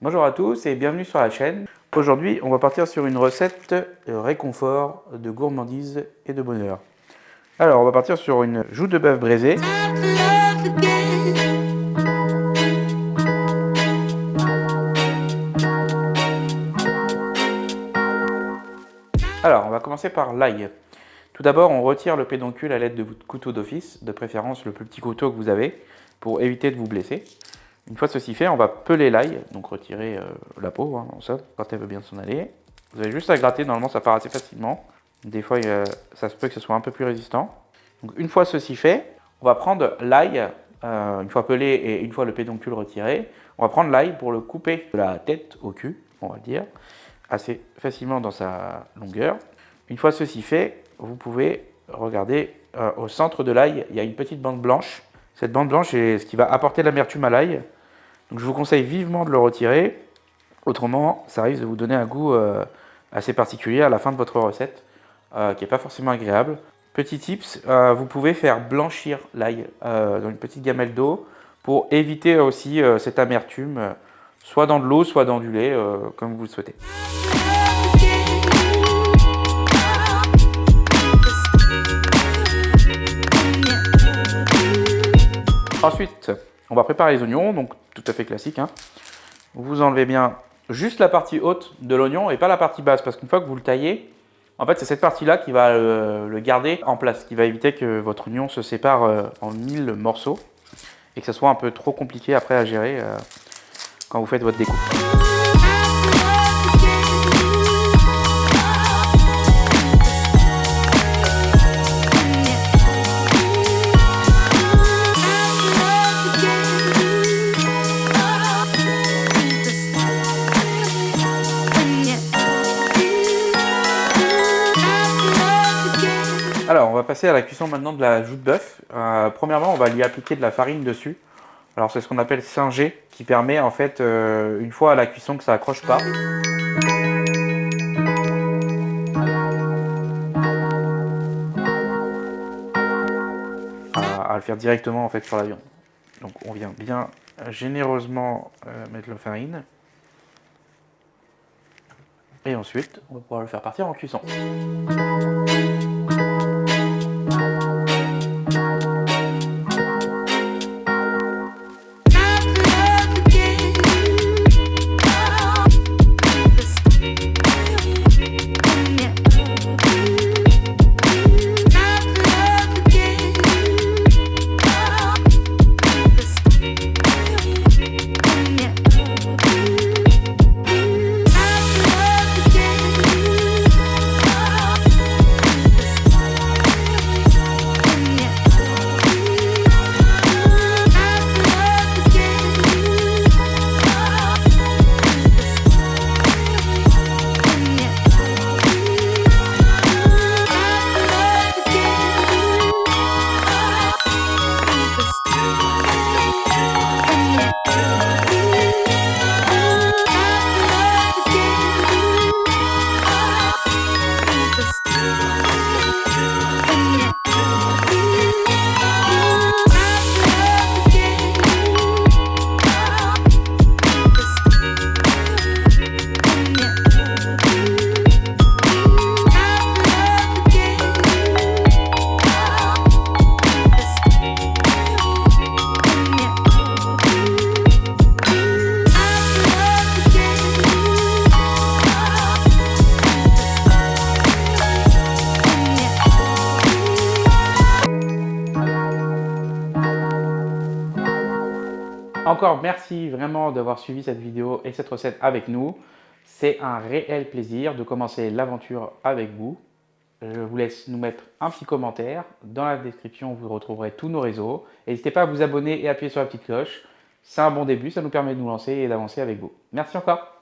Bonjour à tous et bienvenue sur la chaîne. Aujourd'hui, on va partir sur une recette de réconfort, de gourmandise et de bonheur. Alors, on va partir sur une joue de bœuf braisée. Alors, on va commencer par l'ail. Tout d'abord, on retire le pédoncule à l'aide de votre couteau d'office, de préférence le plus petit couteau que vous avez, pour éviter de vous blesser. Une fois ceci fait, on va peler l'ail, donc retirer la peau, ça, quand elle veut bien s'en aller. Vous avez juste à gratter, normalement ça part assez facilement. Des fois, ça se peut que ce soit un peu plus résistant. Donc une fois ceci fait, on va prendre l'ail, une fois pelé et une fois le pédoncule retiré, on va prendre l'ail pour le couper de la tête au cul, on va dire, assez facilement dans sa longueur. Une fois ceci fait, vous pouvez regarder au centre de l'ail, il y a une petite bande blanche. Cette bande blanche est ce qui va apporter l'amertume à l'ail. Donc je vous conseille vivement de le retirer, autrement ça risque de vous donner un goût assez particulier à la fin de votre recette, qui n'est pas forcément agréable. Petit tips, vous pouvez faire blanchir l'ail dans une petite gamelle d'eau pour éviter aussi cette amertume, soit dans de l'eau, soit dans du lait, comme vous le souhaitez. Ensuite, on va préparer les oignons, donc tout à fait classique. Vous enlevez bien juste la partie haute de l'oignon et pas la partie basse, parce qu'une fois que vous le taillez, en fait c'est cette partie-là qui va le garder en place, qui va éviter que votre oignon se sépare en 1000 morceaux et que ce soit un peu trop compliqué après à gérer quand vous faites votre découpe. Alors, on va passer à la cuisson maintenant de la joue de bœuf. Premièrement, on va lui appliquer de la farine dessus. Alors, c'est ce qu'on appelle singer, qui permet en fait, une fois à la cuisson, que ça accroche pas. À le faire directement en fait sur la viande. Donc, on vient bien généreusement mettre la farine. Et ensuite, on va pouvoir le faire partir en cuisson. Encore merci vraiment d'avoir suivi cette vidéo et cette recette avec nous. C'est un réel plaisir de commencer l'aventure avec vous. Je vous laisse nous mettre un petit commentaire. Dans la description, vous retrouverez tous nos réseaux. N'hésitez pas à vous abonner et appuyer sur la petite cloche. C'est un bon début, ça nous permet de nous lancer et d'avancer avec vous. Merci encore.